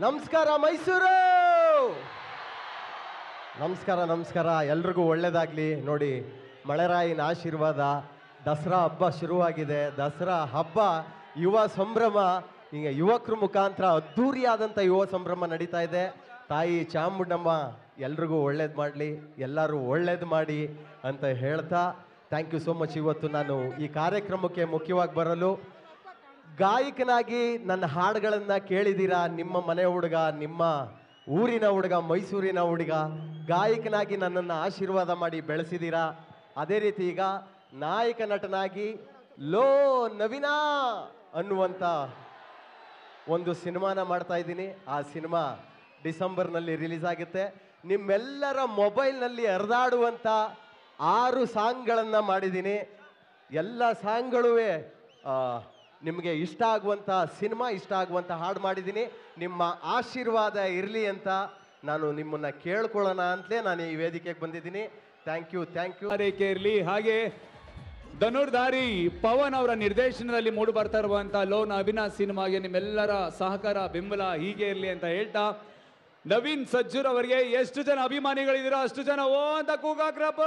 ನಮಸ್ಕಾರ ಮೈಸೂರು. ನಮಸ್ಕಾರ ನಮಸ್ಕಾರ, ಎಲ್ರಿಗೂ ಒಳ್ಳೇದಾಗ್ಲಿ. ನೋಡಿ, ಮಳೆರಾಯಿನ ಆಶೀರ್ವಾದ, ದಸರಾ ಹಬ್ಬ ಶುರುವಾಗಿದೆ. ದಸರಾ ಹಬ್ಬ ಯುವ ಸಂಭ್ರಮ, ಈಗ ಯುವಕರ ಮುಖಾಂತರ ಅದ್ಧೂರಿಯಾದಂಥ ಯುವ ಸಂಭ್ರಮ ನಡೀತಾ ಇದೆ. ತಾಯಿ ಚಾಮುಂಡಮ್ಮ ಎಲ್ರಿಗೂ ಒಳ್ಳೇದು ಮಾಡಲಿ, ಎಲ್ಲರೂ ಒಳ್ಳೇದು ಮಾಡಿ ಅಂತ ಹೇಳ್ತಾ ಥ್ಯಾಂಕ್ ಯು ಸೋ ಮಚ್. ಇವತ್ತು ನಾನು ಈ ಕಾರ್ಯಕ್ರಮಕ್ಕೆ ಮುಖ್ಯವಾಗಿ ಬರಲು, ಗಾಯಕನಾಗಿ ನನ್ನ ಹಾಡುಗಳನ್ನು ಕೇಳಿದ್ದೀರಾ. ನಿಮ್ಮ ಮನೆ ಹುಡುಗ, ನಿಮ್ಮ ಊರಿನ ಹುಡುಗ, ಮೈಸೂರಿನ ಹುಡುಗ, ಗಾಯಕನಾಗಿ ನನ್ನನ್ನು ಆಶೀರ್ವಾದ ಮಾಡಿ ಬೆಳೆಸಿದ್ದೀರಾ. ಅದೇ ರೀತಿ ಈಗ ನಾಯಕ ನಟನಾಗಿ ಲೋ ನವೀನಾ ಅನ್ನುವಂಥ ಒಂದು ಸಿನಿಮಾನ ಮಾಡ್ತಾ ಇದ್ದೀನಿ. ಆ ಸಿನಿಮಾ ಡಿಸೆಂಬರ್ನಲ್ಲಿ ರಿಲೀಸ್ ಆಗುತ್ತೆ. ನಿಮ್ಮೆಲ್ಲರ ಮೊಬೈಲ್ನಲ್ಲಿ ಹರಿದಾಡುವಂಥ 6 ಸಾಂಗ್ಗಳನ್ನು ಮಾಡಿದ್ದೀನಿ. ಎಲ್ಲ ಸಾಂಗ್ಗಳೂ ನಿಮಗೆ ಇಷ್ಟ ಆಗುವಂಥ ಸಿನಿಮಾ, ಇಷ್ಟ ಆಗುವಂಥ ಹಾಡು ಮಾಡಿದ್ದೀನಿ. ನಿಮ್ಮ ಆಶೀರ್ವಾದ ಇರಲಿ ಅಂತ ನಾನು ನಿಮ್ಮನ್ನು ಕೇಳ್ಕೊಳ್ಳೋಣ ಅಂತಲೇ ನಾನು ಈ ವೇದಿಕೆಗೆ ಬಂದಿದ್ದೀನಿ. ಥ್ಯಾಂಕ್ ಯು ಇರಲಿ. ಹಾಗೆ ಧನುರ್ಧಾರಿ ಪವನ್ ಅವರ ನಿರ್ದೇಶನದಲ್ಲಿ ಮೂಡಿ ಬರ್ತಾ ಇರುವಂಥ ಲೋ ನವೀನ ಸಿನಿಮಾಗೆ ನಿಮ್ಮೆಲ್ಲರ ಸಹಕಾರ, ಬೆಂಬಲ ಹೀಗೆ ಇರಲಿ ಅಂತ ಹೇಳ್ತಾ, ನವೀನ್ ಸಜ್ಜೂರ್ ಅವರಿಗೆ ಎಷ್ಟು ಜನ ಅಭಿಮಾನಿಗಳಿದ್ದೀರೋ ಅಷ್ಟು ಜನ ಓ ಅಂತ ಕೂಗಾಕ್ರಪ್ಪ.